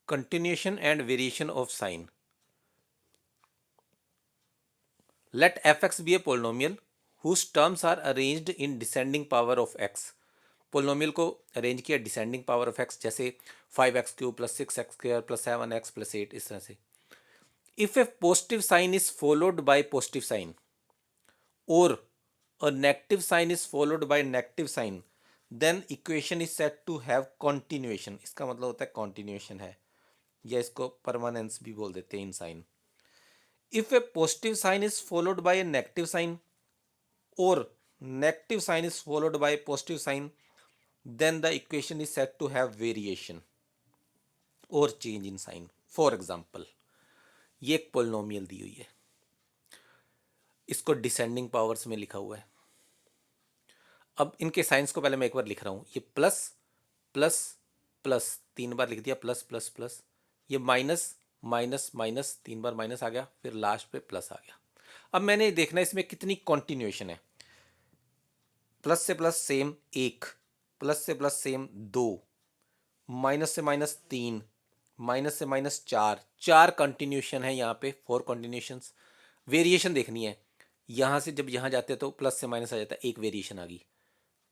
continuation and variation of sign. Let fx be a polynomial whose terms are arranged in descending power of x. Polynomial को arrange किया descending power of x, जैसे 5x³ + 6x² + 7x + 8, इस तरह से. If a positive sign is followed by positive sign और a negative sign is followed by negative sign, then equation is said to have continuation. इसका मतलब होता है continuation है, या इसको परमानेंस भी बोल देते हैं in sign. If a positive sign is followed by a negative sign or negative sign is followed by a positive sign, then the equation is said to have variation or change in sign. For example, ये एक polynomial दी हुई है, इसको descending powers में लिखा हुआ है. अब इनके साइंस को पहले मैं एक बार लिख रहा हूँ. ये प्लस प्लस प्लस 3 बार लिख दिया, प्लस प्लस प्लस. ये माइनस माइनस माइनस 3 बार माइनस आ गया, फिर लास्ट पे प्लस आ गया. अब मैंने देखना इसमें कितनी कॉन्टिन्यूएशन है. प्लस से प्लस सेम 1, प्लस से प्लस सेम 2, माइनस से माइनस 3, माइनस से माइनस 4. 4 कंटिन्यूशन है यहाँ पे, 4 कंटिन्यूशंस. वेरिएशन देखनी है. यहाँ से जब यहाँ जाते हैं तो प्लस से माइनस आ जाता है, एक वेरिएशन आ गई.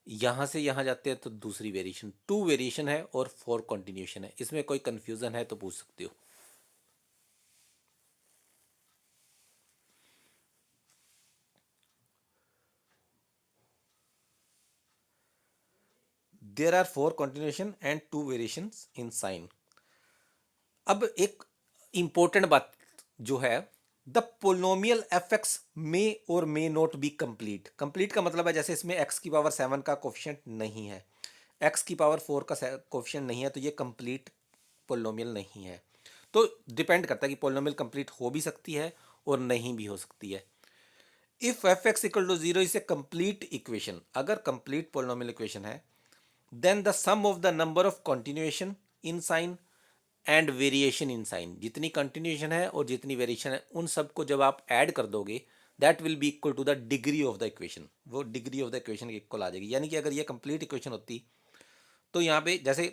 यहाँ से यहाँ जाते हैं तो दूसरी वेरिएशन. 2 वेरिएशन है और 4 कंटिन्यूशन है. इसमें कोई कंफ्यूजन है तो पूछ सकते हो. There are 4 continuation and 2 variations in sign. अब एक इंपॉर्टेंट बात जो है, the polynomial f x may or may not be complete. Complete का मतलब है जैसे इसमें एक्स की पावर 7 का कोफिशिएंट नहीं है, एक्स की पावर 4 का कोफिशिएंट नहीं है, तो ये कंप्लीट पोलिनोमियल नहीं है. तो डिपेंड करता है कि पोलिनोमियल कंप्लीट हो भी सकती है और नहीं भी हो सकती है. If f x equal to 0 is a complete equation, अगर कंप्लीट पोलिनोमियल इक्वेशन है, then the sum of the number of continuation in sign and variation in sign, जितनी कंटिन्यूएशन है और जितनी वेरिएशन है उन सबको जब आप ऐड कर दोगे, that will be equal to the degree of the equation. वो डिग्री ऑफ द इक्वेशन के इक्वल आ जाएगी. यानी कि अगर ये कंप्लीट इक्वेशन होती तो यहाँ पे जैसे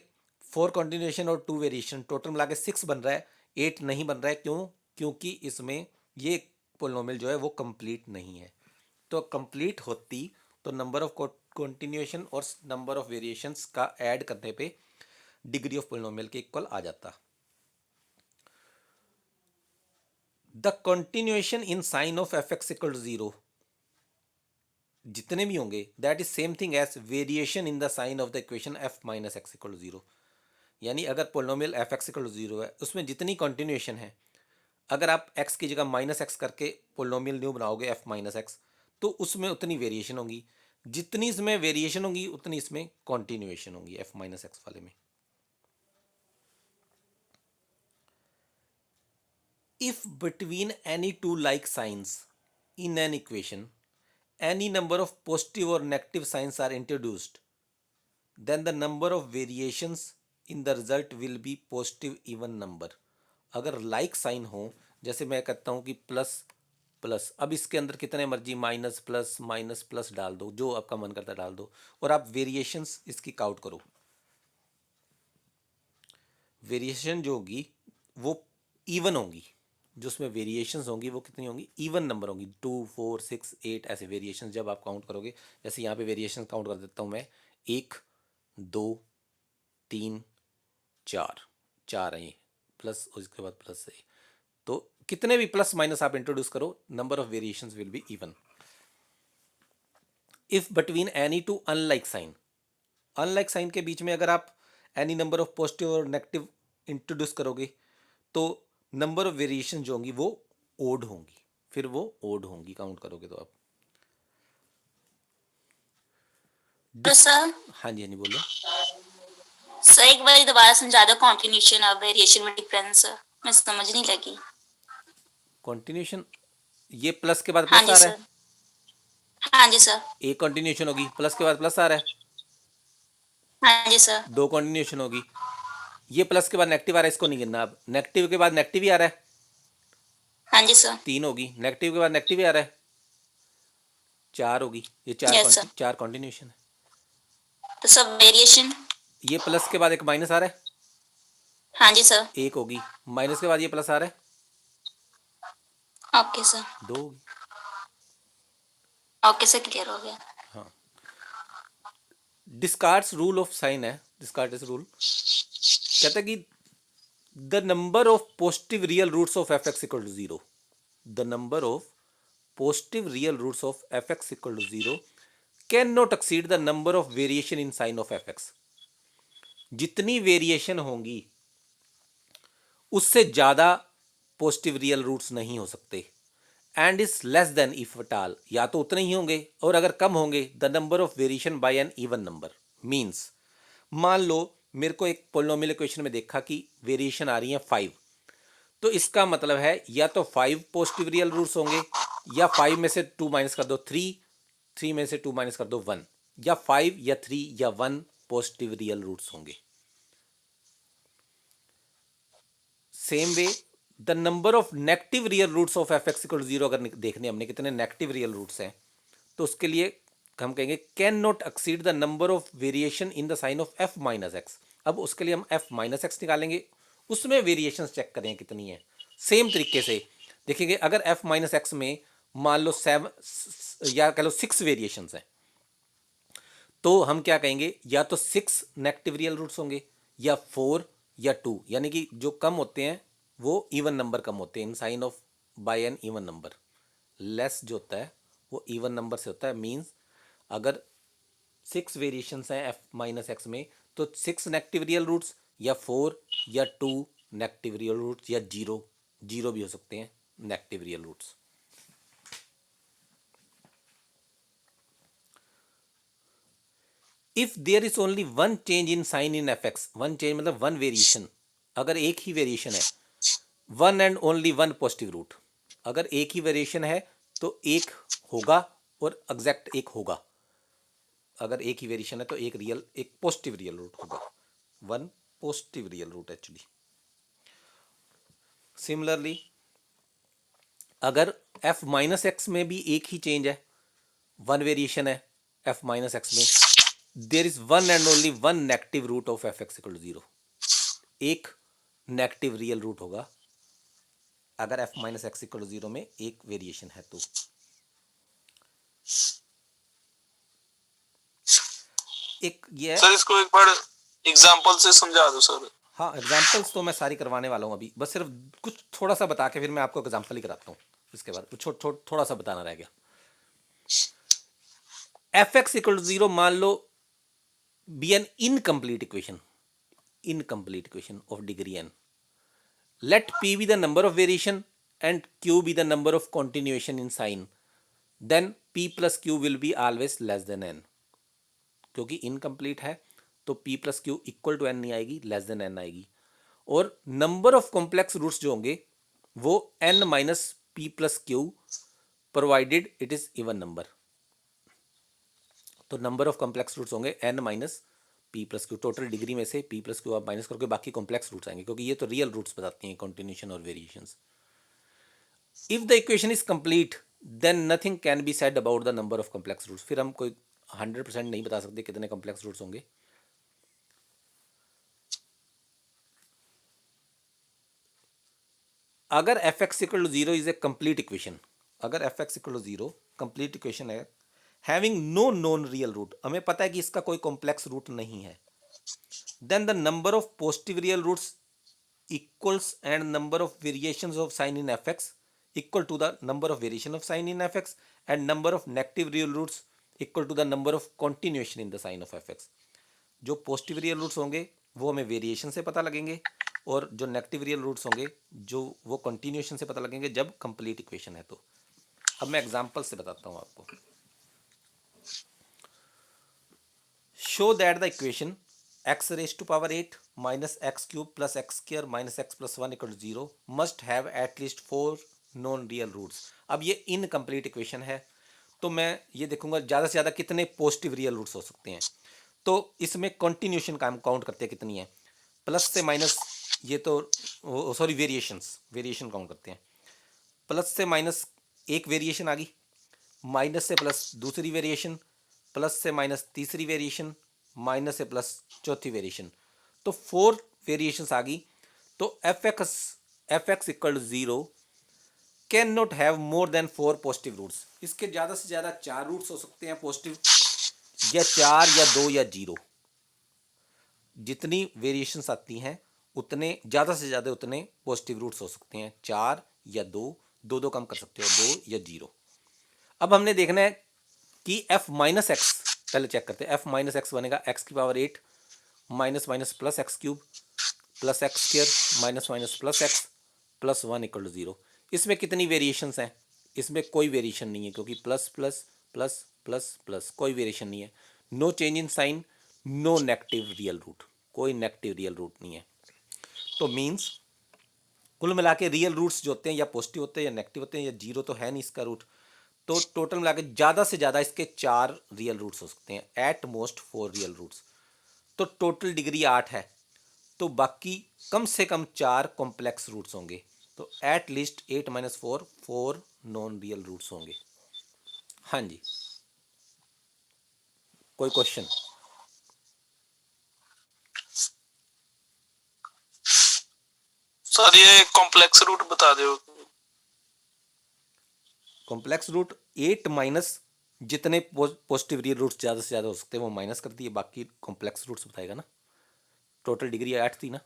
4 कंटिन्यूएशन और 2 वेरिएशन टोटल मिला के 6 बन रहा है, 8 नहीं बन रहा है. क्यों? क्योंकि इसमें ये पोलिनोमियल जो है वो कंप्लीट नहीं है. तो कंप्लीट होती तो नंबर ऑफ कंटिन्यूएशन और नंबर ऑफ वेरिएशंस का ऐड करने पे डिग्री ऑफ पोलिनोमियल के इक्वल आ जाता. The continuation in sign of f x equal to 0 जितने भी होंगे, that is same thing as variation in the sign of the equation f minus x equal to 0. यानी अगर polynomial f x equal to 0 है, उसमें जितनी continuation है, अगर आप एक्स की जगह माइनस एक्स करके पोलिनोमियल न्यू बनाओगे एफ माइनस एक्स, तो उसमें उतनी वेरिएशन होगी. जितनी इसमें वेरिएशन होगी उतनी इसमें कंटिन्यूएशन होगी एफ माइनस एक्स वाले में. If between any two like signs in an equation any number of positive or negative signs are introduced, then the number of variations in the result will be positive even number. अगर like sign हो, जैसे मैं कहता हूँ कि plus plus, अब इसके अंदर कितने मर्जी माइनस प्लस डाल दो, जो आपका मन करता है डाल दो, और आप वेरिएशंस इसकी काउंट करो. वेरिएशन जो होगी वो इवन होंगी. जो उसमें वेरिएशंस होंगी वो कितनी होंगी? इवन नंबर होंगी. 2, 4, 6, 8 ऐसे वेरिएशंस जब आप काउंट करोगे, जैसे यहाँ पे वेरिएशंस काउंट कर देता हूँ मैं, 1, 2, 3, 4, 4 है प्लस, और इसके बाद प्लस है. तो कितने भी प्लस माइनस आप इंट्रोड्यूस करो, number of variations will be even. If between any two unlike sign, unlike sign के बीच में अगर आप एनी नंबर ऑफ पॉजिटिव और नेगेटिव इंट्रोड्यूस करोगे, तो नंबर ऑफ वेरिएशन जो होंगी वो ओड होंगी. फिर वो ओड होंगी काउंट करोगे तो आप. तो सर, हाँ जी, हाँ जी, बोलो. सर एक बार दोबारा समझा दो कॉन्टिन्यूशन और वेरिएशन में डिफरेंस, मैं समझ नहीं लगी. कंटिन्यूशन, ये प्लस के बाद हाँ प्लस जी आ रहा है, सर. हाँ जी सर. एक कंटिन्यूशन होगी, प्लस के बाद प्लस आ रहा है. हाँ जी सर. 2 कंटिन्यूशन होगी, ये प्लस के बाद नेगेटिव आ रहा है, इसको नहीं गिनना. अब नेगेटिव के बाद नेगेटिव ही आ रहा है, हाँ जी सर. 3 होगी. नेगेटिव के बाद नेगेटिव ही आ रहा है, 4 होगी. ये यस सर. 4 कंटिन्यूशन है. तो सब वेरिएशन. ये प्लस के बाद एक माइनस आ रहा है, हाँ जी सर। एक होगी, माइनस के बाद ये प्लस आ रहा है, ओके सर। 2 होगी। ओके सर, क्लियर हो गया। हाँ, डिस्कार्ड्स रूल ऑफ साइन है, डिस्कार्ड्स रूल कहता है कि the number of positive real roots of f x equal to zero, the number of positive real roots of fx equal to 0 cannot exceed the number of variation in sign of fx। जितनी variation होंगी उससे ज़्यादा positive real roots नहीं हो सकते, and is less than if at all, या तो उतने ही होंगे और अगर कम होंगे the number of variation by an even number. Means मान लो मेरे को एक पोलिनोमियल इक्वेशन में देखा कि वेरिएशन आ रही है 5, तो इसका मतलब है या तो 5 पॉजिटिव रियल रूट्स होंगे, या 5 में से 2 माइनस कर दो 3, 3 में से 2 माइनस कर दो 1, या 5 या 3 या 1 पॉजिटिव रियल रूट्स होंगे। Same way the number of negative real roots of f x equal to zero, अगर देखने हमने कितने नेगेटिव रियल रूट्स हैं, तो उसके लिए हम कहेंगे can not exceed the number of variation in the sign of f minus x. अब उसके लिए हम एफ माइनस एक्स निकालेंगे, उसमें वेरिएशन चेक करें कितनी है। सेम तरीके से देखेंगे अगर एफ माइनस एक्स में मान लो 7 या कह लो 6 वेरिएशंस हैं, तो हम क्या कहेंगे, या तो 6 नेगेटिव रियल रूट्स होंगे या 4 या 2, यानी कि जो कम होते हैं वो इवन नंबर कम होते हैं in sign of by an even number. Less जो होता है वो इवन नंबर से होता है। मीन्स अगर 6 वेरिएशंस हैं एफ माइनस एक्स में, तो 6 नेगेटिव रियल रूट्स या 4 या 2 नेगेटिव रियल रूट्स या 0 जीरो भी हो सकते हैं negative real roots. If there is only one change in sign in f x, one change मतलब वन वेरिएशन, अगर एक ही वेरिएशन है, one and only one positive root, अगर एक ही वेरिएशन है तो एक होगा और एग्जैक्ट एक होगा। अगर एक ही वेरिएशन है तो एक रियल, एक पॉजिटिव रियल रूट होगा, one positive real root actually. Similarly अगर एफ माइनस एक्स में भी एक ही चेंज है, वन वेरिएशन है एफ माइनस एक्स में, there is one and only one negative root of f x equal to zero, एक नेगेटिव रियल रूट होगा अगर f minus x equal to zero में एक वेरिएशन है तो। एक ये सर इसको एक बार एग्जांपल से समझा दो सर। हाँ, एग्जाम्पल्स तो मैं सारी करवाने वाला हूँ अभी, बस सिर्फ कुछ थोड़ा सा बता के फिर मैं आपको एग्जाम्पल ही कराता हूँ। इसके बाद थोड़ा सा बताना रह गया। F x equal to zero मान लो be n incomplete equation, incomplete equation of degree n. Let p be the number of variation and q be the number of continuation in sign, then p plus q will be always less than n. क्योंकि incomplete है तो p plus q equal to n नहीं आएगी, less than N आएगी। और number of complex roots जो होंगे वो n minus P plus Q, provided it is even number. तो नंबर ऑफ कॉम्प्लेक्स रूट्स होंगे n minus P plus Q, total degree में से p प्लस क्यू आप माइनस करके बाकी कॉम्प्लेक्स रूट्स आएंगे, क्योंकि ये तो रियल रूट्स बताती हैं कॉन्टिन्यूशन और variations. If the equation is complete then nothing can be said about the number of complex roots. फिर हम कोई 100% नहीं बता सकते कितने कॉम्प्लेक्स रूट्स होंगे। अगर f x equal to zero is a complete equation, अगर f x equal to zero complete equation है, having no known real root, हमें पता है कि इसका कोई कॉम्प्लेक्स रूट नहीं है, then the number of positive real roots equals and number of variations of sign in f x equal to the number of variation of sign in f x, and number of negative real roots equal to the number of continuation in the sign of f x. जो positive real roots होंगे वो हमें variation से पता लगेंगे, और जो negative real roots होंगे जो वो कंटिन्यूएशन से पता लगेंगे जब कंप्लीट इक्वेशन है तो। अब मैं एग्जांपल से बताता हूं आपको। Show that the equation x raise to power 8 minus x cube plus x square minus x plus 1 equal to zero must have at least 4 non real roots. अब ये इनकम्प्लीट इक्वेशन है तो मैं ये देखूंगा ज़्यादा से ज़्यादा कितने पॉजिटिव रियल रूट्स हो सकते हैं। तो इसमें कंटिन्यूएशन का हम काउंट करते हैं कितनी है, प्लस से माइनस, ये तो सॉरी वेरिएशन काउंट करते हैं। प्लस से माइनस एक वेरिएशन आ गई, माइनस से प्लस दूसरी वेरिएशन, प्लस से माइनस तीसरी वेरिएशन, माइनस से प्लस चौथी वेरिएशन, तो 4 वेरिएशंस आ गई। तो f x equal to 0 can not have more than 4 positive roots. इसके ज़्यादा से ज़्यादा 4 रूट्स हो सकते हैं पॉजिटिव, या 4 या 2 या 0। जितनी वेरिएशंस आती हैं उतने ज़्यादा से ज़्यादा उतने पॉजिटिव रूट्स हो सकते हैं, 4 या 2, 2 कम कर सकते हो, 2 या 0। अब हमने देखना है कि f माइनस एक्स, पहले चेक करते हैं। f माइनस एक्स बनेगा x की power 8 minus minus plus x cube plus x square minus minus plus x plus 1 equal to 0। इसमें कितनी वेरिएशंस हैं? इसमें कोई वेरिएशन नहीं है, क्योंकि plus plus plus plus plus, कोई वेरिएशन नहीं है। No change in sign, no negative real root, कोई नेगेटिव रियल रूट नहीं है। तो मीन्स कुल मिला के रियल रूट्स जो होते हैं या पॉजिटिव होते हैं या नेगेटिव होते हैं, या 0 तो है नहीं इसका रूट। तो टोटल मिला के ज़्यादा से ज़्यादा इसके 4 रियल रूट्स हो सकते हैं, एट मोस्ट 4 रियल रूट्स। तो टोटल डिग्री 8 है, तो बाकी कम से कम 4 कॉम्प्लेक्स रूट्स होंगे। तो at least 8 minus 4, 4 non real roots होंगे। हाँ जी, कोई क्वेश्चन? सर ये कॉम्प्लेक्स रूट बता दो। कॉम्प्लेक्स रूट 8 माइनस जितने पॉजिटिव रियल रूट्स ज़्यादा से ज़्यादा हो सकते हैं वो माइनस कर दिए, बाकी कॉम्प्लेक्स रूट्स बताएगा ना। टोटल डिग्री 8 थी ना,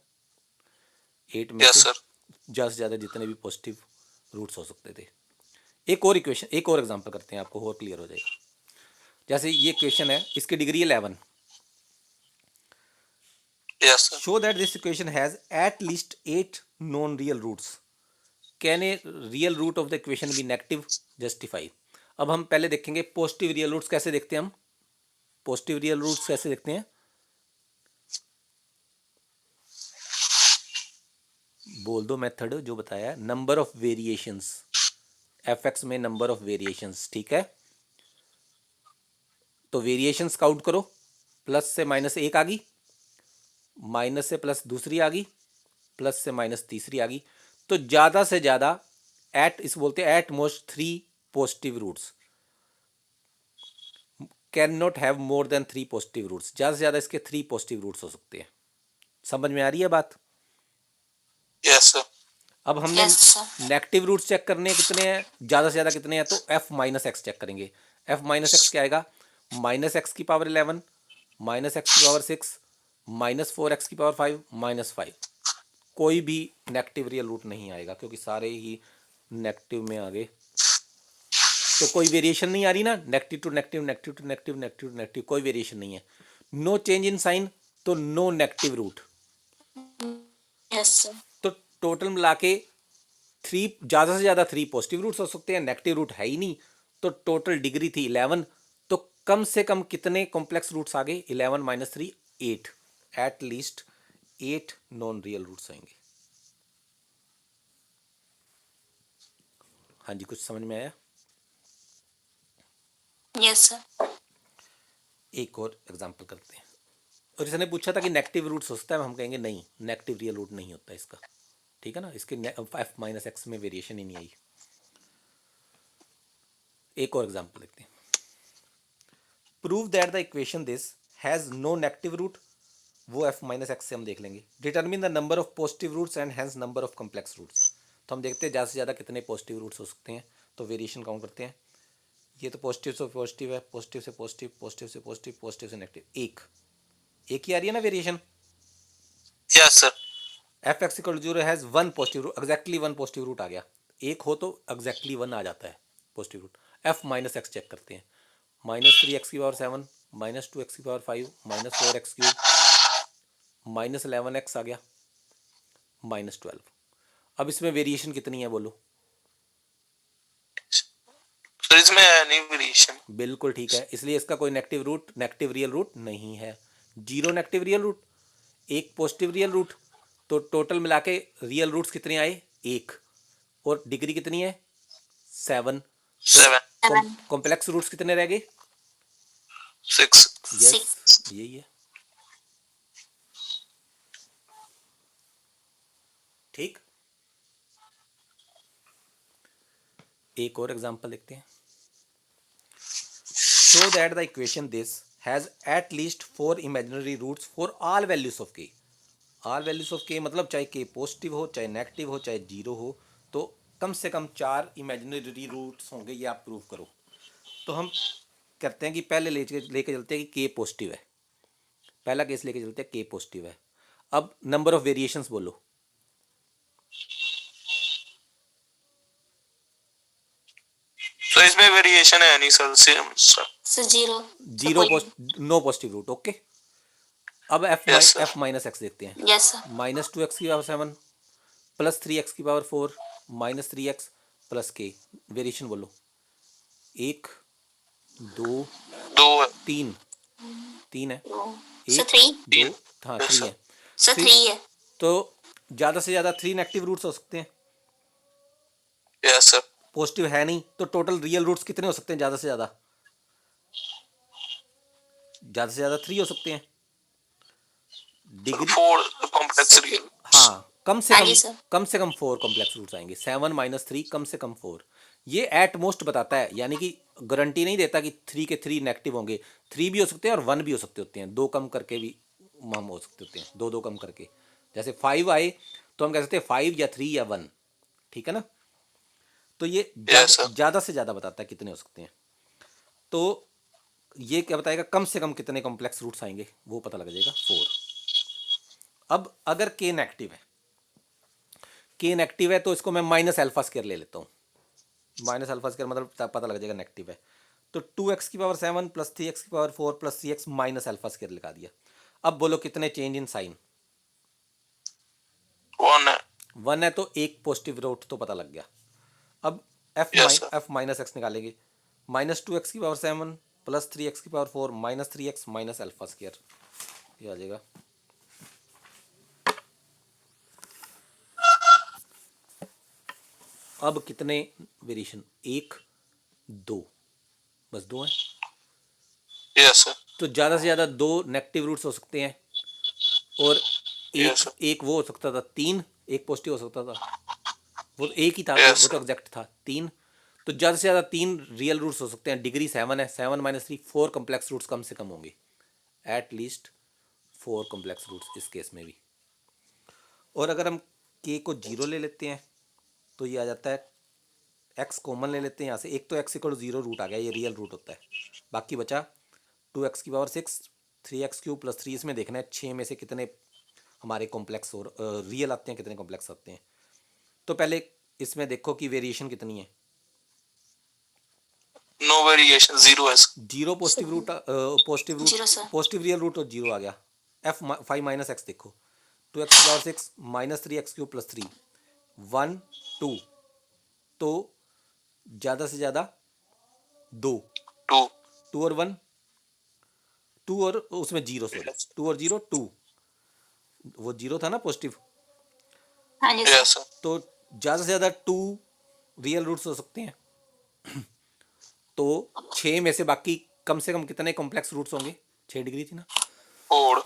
8 में से यस सर। ज़्यादा से ज़्यादा जितने भी पॉजिटिव रूट्स हो सकते थे। एक और इक्वेशन, एक और एग्जांपल करते हैं, आपको और क्लियर हो जाएगा। जैसे ये इक्वेशन है, इसकी degree 11। Yes sir. Show that this equation has at least 8 non real roots. Can a real root of the equation be negative? Justify. अब हम पहले देखेंगे पॉजिटिव रियल रूट्स कैसे देखते हैं। हम पॉजिटिव रियल रूट्स कैसे देखते हैं, बोल दो मेथड जो बताया, number of variations. F x में नंबर ऑफ वेरिएशंस, ठीक है। तो वेरिएशंस काउंट करो, प्लस से माइनस 1 आ गई, माइनस से प्लस दूसरी आ गई, प्लस से माइनस तीसरी आ गई। तो ज़्यादा से ज़्यादा एट, इस बोलते हैं at most 3 positive roots. Can not have more than 3 positive roots. ज़्यादा से ज़्यादा इसके 3 पॉजिटिव रूट्स हो सकते हैं। समझ में आ रही है बात? Yes sir. अब हमने yes sir. Negative roots check करने हैं कितने हैं, ज़्यादा से ज़्यादा कितने हैं। तो एफ माइनस एक्स चेक करेंगे। एफ माइनस एक्स क्या आएगा? माइनस एक्स की पावर 11 माइनस एक्स की पावर 6 माइनस 4 एक्स की पावर 5 माइनस 5। कोई भी नेगेटिव रियल रूट नहीं आएगा, क्योंकि सारे ही नेगेटिव में आ गए। तो कोई वेरिएशन नहीं आ रही ना, negative to negative, negative to negative, negative to negative, कोई वेरिएशन नहीं है। नो चेंज इन साइन, तो no negative root. Yes sir. तो टोटल मिला के 3, ज़्यादा से ज़्यादा 3 पॉजिटिव रूट्स हो सकते हैं, नेगेटिव रूट है ही नहीं। तो टोटल डिग्री थी 11। तो कम से कम कितने कॉम्प्लेक्स रूट्स आ गए? 11 minus 3, 8। At least 8 non real roots आएंगे। हाँ जी, कुछ समझ में आया? Yes sir. एक और एग्जांपल करते हैं। और इसने पूछा था कि नेगेटिव रूट्स हो सकता है, हम कहेंगे नहीं, नेगेटिव रियल रूट नहीं होता इसका, ठीक है ना। इसके एफ माइनस एक्स में वेरिएशन ही नहीं आई। एक और एग्जांपल देखते हैं। Prove that the equation this has no negative root, वो एफ माइनस एक्स से हम देख लेंगे। Determine the number of positive roots and hence number of complex roots. तो हम देखते हैं ज़्यादा से ज़्यादा कितने पॉजिटिव रूट्स हो सकते हैं, तो वेरिएशन काउंट करते हैं। ये तो पॉजिटिव से पॉजिटिव है, पॉजिटिव से पॉजिटिव, पॉजिटिव से पॉजिटिव, पॉजिटिव से नेगेटिव, एक ही आ रही है ना variation. Yes sir. F x equal 0 has 1 positive root, exactly 1 positive root आ गया। एक हो तो एग्जैक्टली 1 आ जाता है positive root. F minus x check करते हैं। माइनस 3 एक्स की पावर 7 माइनस 2 एक्स की power 5 minus 4 x cube minus 11 x आ गया माइनस 12। अब इसमें वेरिएशन कितनी है बोलो? सर इसमें है नहीं वेरिएशन। बिल्कुल ठीक है, इसलिए इसका कोई negative root, negative real root नहीं है। 0 negative real root, 1 positive real root. तो टोटल मिला के रियल रूट्स कितने आए? 1। और डिग्री कितनी है? 7। 7 कॉम्प्लेक्स रूट्स कितने रह गए? 6। यस, यही है, ठीक। एक और एग्जांपल देखते हैं। Show that the equation this has at least 4 imaginary roots for all values of k। All values of k मतलब चाहे के पॉजिटिव हो, चाहे नेगेटिव हो, चाहे जीरो हो, तो कम से कम 4 इमेजिनरी रूट्स होंगे, ये आप प्रूव करो। तो हम करते हैं कि पहले लेके चलते हैं कि के पॉजिटिव है, पहला केस लेके चलते हैं के पॉजिटिव है। अब नंबर ऑफ वेरिएशंस बोलो। सर इसमें वेरिएशन है नहीं sir, same sir. Sir zero. Zero no positive root, okay. अब Yes, sir. F minus x देखते हैं। Yes sir. माइनस 2x की पावर 7 प्लस 3x की पावर 4 माइनस 3x प्लस के, वेरिएशन बोलो। 1 2 दो 3, 3 है। सर 1 3। 2, हाँ Yes, 3 sir. है। सर Three- 3 है। तो ज़्यादा से ज़्यादा 3 नेगेटिव रूट्स हो सकते हैं, यस सर। पॉजिटिव है नहीं, तो टोटल रियल रूट्स कितने हो सकते हैं? ज़्यादा से ज़्यादा 3 हो सकते हैं। Degree 4 complex real. हाँ, कम हाँ जी सर। से कम 4 कॉम्प्लेक्स रूट्स आएंगे। 7 माइनस 3 कम से कम 4, ये एट मोस्ट बताता है, यानी कि गारंटी नहीं देता कि 3 के 3 नेगेटिव होंगे। 3 भी हो सकते हैं और 1 भी हो सकते होते हैं, 2 कम करके भी हम हो सकते होते हैं, 2 कम करके। जैसे 5 आए तो हम कह सकते हैं 5 या 3 या 1, ठीक है ना। तो ये Yes, sir. ज़्यादा से ज़्यादा बताता है कितने हो सकते हैं। तो ये क्या बताएगा, कम से कम कितने कॉम्प्लेक्स रूट्स आएंगे, वो पता लग जाएगा 4। अब अगर के नेगेटिव है, तो इसको मैं माइनस अल्फा स्क्वायर ले लेता हूँ। माइनस अल्फा स्क्वायर मतलब पता लग जाएगा नेगेटिव है। तो 2x की पावर 7 प्लस 3x की power 4 plus 3x minus alpha square लगा दिया। अब बोलो कितने चेंज इन साइन? 1 है। 1 है तो एक पॉजिटिव रूट तो पता लग गया। अब Yes, sir. F minus x निकालेंगे। माइनस 2x की पावर 7 प्लस 3x की power 4 minus 3x minus alpha square, ये आ जाएगा। अब कितने वेरिएशन? 1 2, बस 2 हैं। Yes, sir. तो ज़्यादा से ज़्यादा 2 नेगेटिव रूट्स हो सकते हैं, और Yes, sir. एक वो हो सकता था 3, एक पॉजिटिव हो सकता था, वो तो एक ही था, Yes, वो तो sir. एग्जैक्ट था 3। तो ज़्यादा से ज़्यादा 3 रियल रूट्स हो सकते हैं। डिग्री 7 है, 7 माइनस 3 4 कॉम्प्लेक्स रूट्स कम से कम होंगे, एट लीस्ट 4 कॉम्प्लेक्स रूट्स इस केस में भी। और अगर हम के को 0 ले लेते हैं तो ये आ जाता है, एक्स कॉमन ले लेते हैं यहाँ से, एक तो एक्स इक्वल 0 रूट आ गया, ये रियल रूट होता है। बाकी बचा 2x की पावर 6 3x क्यूब प्लस 3, इसमें देखना है 6 में से कितने हमारे कॉम्प्लेक्स और रियल आते हैं, कितने कॉम्प्लेक्स आते हैं। तो पहले इसमें देखो कि वेरिएशन कितनी है। No variation, 0 है sir. Zero positive root, Zero, sir. Positive real root और जीरो आ गया। एफ 5 माइनस एक्स देखो, 2x की power 6 minus 3x cube plus 3 1 2, तो ज़्यादा से ज़्यादा 2, 2. 2 और 1 2 और उसमें जीरो, सॉरी 2 और 0 2, वो जीरो था ना पॉजिटिव। हाँ जी Yes, सर। sir. तो ज़्यादा से ज़्यादा 2 रियल रूट्स हो सकते हैं। तो 6 में से बाकी कम से कम कितने कॉम्प्लेक्स रूट्स होंगे? 6 डिग्री थी ना, 4.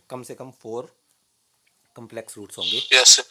कम से कम 4 कॉम्प्लेक्स रूट्स होंगे। Yes, sir.